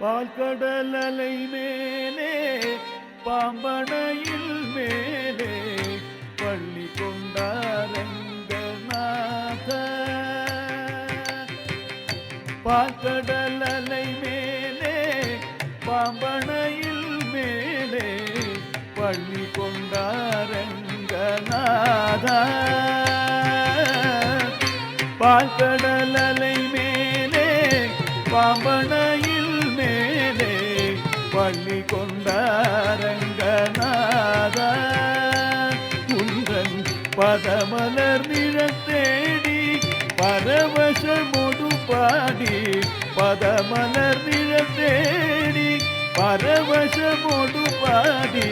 பால்கடல் அலை மேலே பாம்பனையில் மேலே பள்ளி கொண்டாரங்கநாத. பால்கடல் அலை மேலே பாம்பனையில் மேலே பள்ளி கொண்டாரங்கநாத. பால்கடல் அலை மேலே பாம்பனையில் மேலே பள்ளி கொண்டாரங்கநாத. குன்றன் பதமலர் நிழத்தேடி பரவசமொடு பாடி, பதமலர் நிழத்தேடி பரவசமொடு பாடி,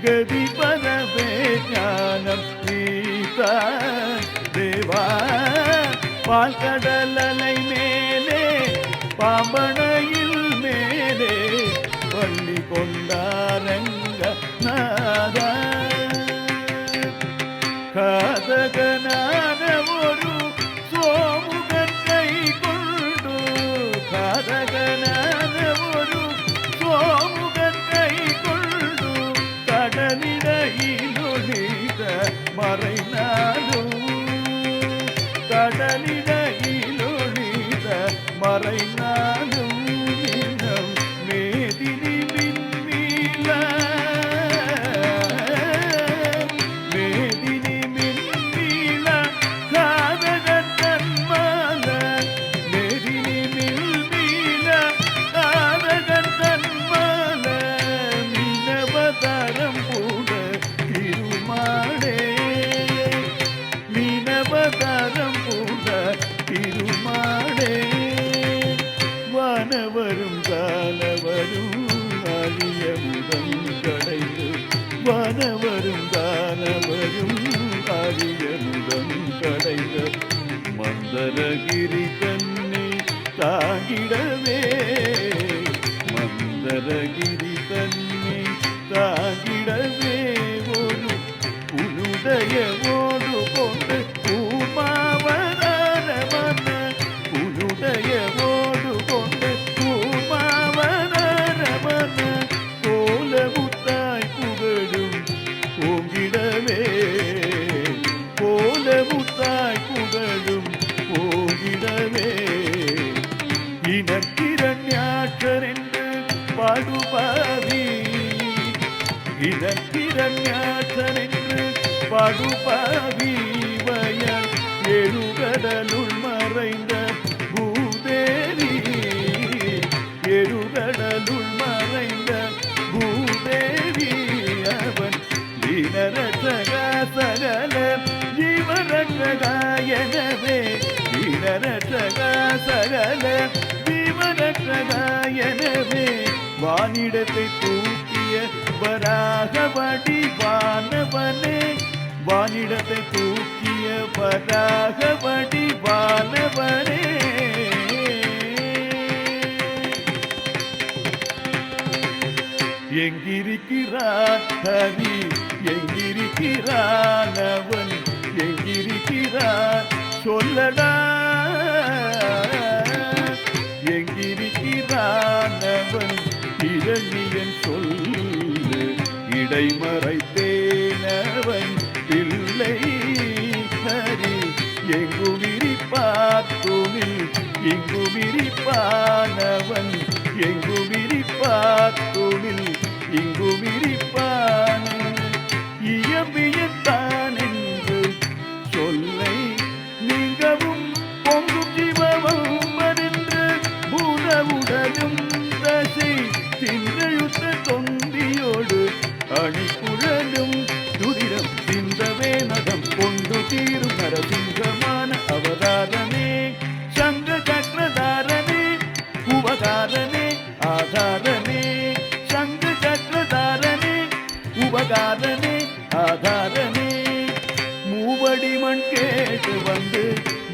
கதி பரவே ஞானம் நீதா தேவா. பால்கடல் அலை மேலே பாம்பனையில் மேலே பள்ளி கொண்டாரங்கநாத. காதகனான ஒரு சோமுகன் கை கொண்டு, காதகனான ஒரு சோமுகன் கை கொண்டு, கடலிடையிலொழித மறைநாடும், கடலிடையிலொழித மறைநாடும், மேதினி மின்மீள மேதினி மின்மீள காதகன் தன்மால, மேதினி மின்மீள காதகன் தன்மால, மீனவதாரம் கூட திருமாடே, மீனவதாரம் கூட திருமாடே. வானவரும் காலவரும் அழிய முதல் கடைந்து, வானவரும் காலவரும் அழிய முதல் கடைந்த மந்தரகிரி தன்னை தாங்கிடவே, மந்தரகிரி தன்னை தாங்கிடவே ஒரு புலுடையோடு கொண்டு பூமாவதார மன்ன, புலுடையோடு கொண்டு பூமாவதார மன்ன, கோலமுத்தாய் புகழும் போங்கிடவே, கோலமுத்தாய் புகழும் போங்கிடவே. இனக்கிரண்யாற்றர் என்று பாடுபாவி, இனக்கிரண்யாற்றர் என்று பாடுபாவி, வயல் எழுகடலுள் மறைந்த பூதேவி, எழுகடலுள் மறைந்த பூதேவி. அவன் தீனரட்சகா சகல ஜீவரட்சகாயனவே, தீனரட்சகா சகல ஜீவரட்சகாயனவே. வானிடத்தை தூக்கிய வராக வடிவானவனே, வானிடத்தை தூக்கிய வராக வடிவானவனே. எங்கிருக்கிறான் ஹரி, எங்கிருக்கிறான் அவன், எங்கிருக்கிறான் சொல்லடா, எங்கிருக்கிறான் அவன் இரணியன் சொல்லு, இடைமறைத்தேனவன் பிள்ளை ஹரி. எங்குமிரிப்பார் துணில் இங்குமிரிப்பானவன், எங்குமிரிப்பார் துணில் இங்குமிரிப்பான். இயம்பியத்தான் என்று சொல்லை நீங்கவும் பொங்கும் ஜீவமும் அறிந்து, பூதவுடலும் தசை தின்றழுத்த தொந்தியோடு அணிக்குழலும் துரிடம் சிந்தவே நகம் கொண்டு தீரும் நரசிங்கமான அவதாரனே, சங்க சக்கரதாரனே, உபகாரனே ஆதாரனே, சங்க சக்கரதாரனே, உபகாரனே ஆதாரனே. மூவடி மண் கேட்டு வந்து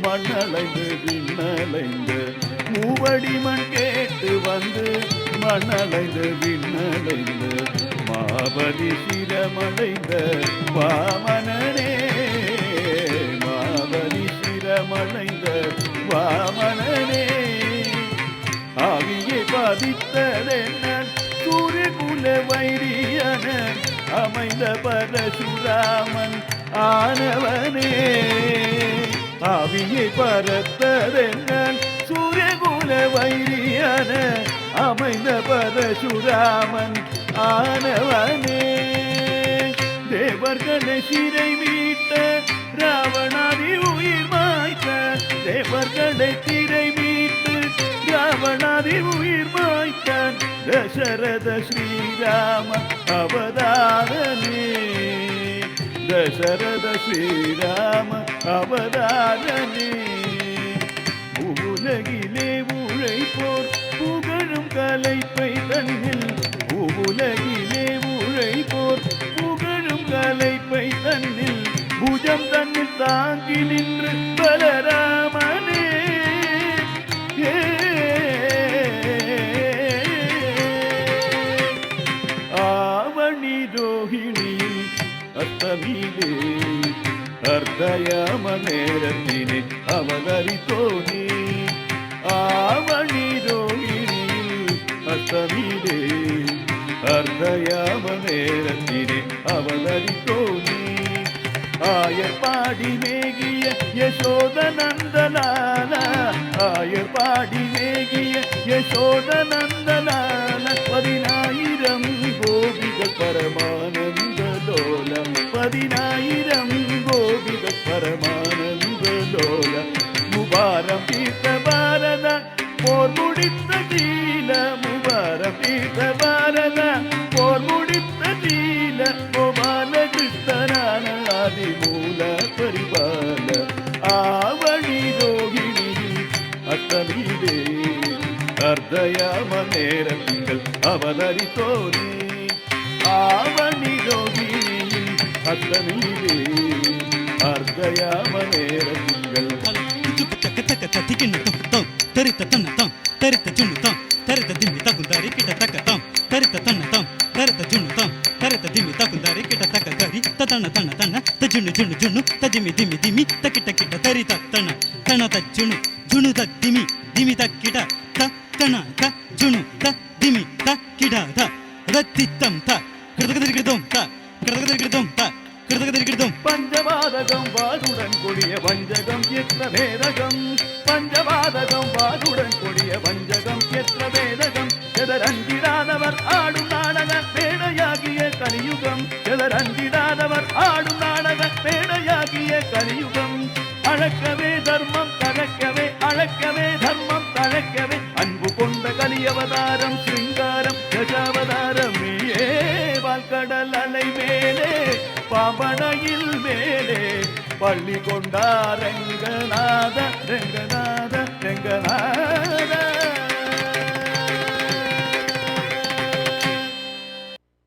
மண்ணலைந்து விண்ணலைந்து, மூவடி மண் கேட்டு வந்து மண்ணலைந்து விண்ணலைந்து, மாபலி சிரமடைந்த வாமனனே, மாபலி சிரமடைந்த வாமனனே. ஆவியை பதித்ததென்ன சூரியகுல வைரியன அமைந்த பரசுராமன் ஆனவனே ஆவியை பரத்ததென்ன சூரியகுல வைரியன அமைந்த பரசுராமன் ஆனவனே தேவர்களை சிறை மீட்ட ராவணாதி உயிர் மாய்த்த தேவர்களை திரை மீட்டு ராவணாதி உயிர் மாய்த்தான் தசரத ஸ்ரீராம அவதாரனே தசரத ஸ்ரீராம அவதாரனே உலகிலே உழைப்போர் புகழும் கலைப்பை தன்னில் உலகிலே உழைப்போர் புகழும் கலைப்பை தன்னில் புஜம் தன்னில் தாங்கி நின்று பலராமனே ஆவணி ரோஹிணியில் அத்தமிலே அர்த்தயாம நேரத்தினை அவதரித்தோனே ஆவணி ரோஹிணியில் அத்தமிலே அர்த்தயாம நேரத்தினை அவதரித்தோனே ஆயர் பாடி மேகிய யசோதநந்தலால ஆயர் பாடி மேகிய யசோதநந்தலால 10000 கோபிகள் பரமானந்த லோல 10000 கோபிகள் பரமானந்த லோல முபாரம் தீர்த்த பாரத போர் முடித்த தீல முபாரம் தீர்த்த பாரத போர் முடித்த தீல கோபால கிருஷ்ணனான ஆதிமூல பரிபால ஆவணி ரோகிணியில் அத்தமிலே அர்த்தயாம நேரங்கள் அவதரித்தோனே ஆவணி ரோகிணியில் அத்தமிலே அர்த்தயாம நேரங்கள் தரித்த தன்னத்தாம் தரித்த ஜுண்ணுத்தாம் தரித்த திம்மி தகுந்தாரி கிட்ட தக்கத்தாம் தரித்த தன்னத்தாம் தரித்த ஜுண்ணுத்தாம் தரித்த திம்மி தகுந்தாரி கிட்ட தக்க கரி தன தன தன தஜுண்ணு ஜுண்ணு ஜுண்ணு தஜிமி திம்மி திம்மி தக்கிட்ட கிட்ட தரி தன தன தஜுண்ணு ஜுண்ணு தத்திமி திமி தக்கிட த தன த ஜுண்ணு த திமி தக்கிட த ரத்தித்தம் த கிருதகதிரிகிருதம் த கிருதகதிரிகிருதம் த கிருதகதிரிகிருதம் பஞ்சபாதகம் வாதுடன் கொடிய வஞ்சகம் எத்த வேதகம் பஞ்சபாதகம் வாதுடன் கொடிய வஞ்சகம் எத்த வேதகம் எதரஞ்சிடாதவர் ஆடும் நாடக மேடையாகிய கலியுகம் எதரஞ்சிடாதவர் ஆடும் நாடக மேடையாகிய கலியுகம் அழக்கவே தர்மம் தழக்கவே அழக்கவே தர்மம் தழக்கவே அன்பு கொண்ட கலியவதாரம் சிங்காரம் தசாவதாரம் வாழ்கடல் அலை மேலே பாம்பனையில் மேலே பள்ளி கொண்டார் ரெங்கநாத ரெங்கநாத ரெங்கநாத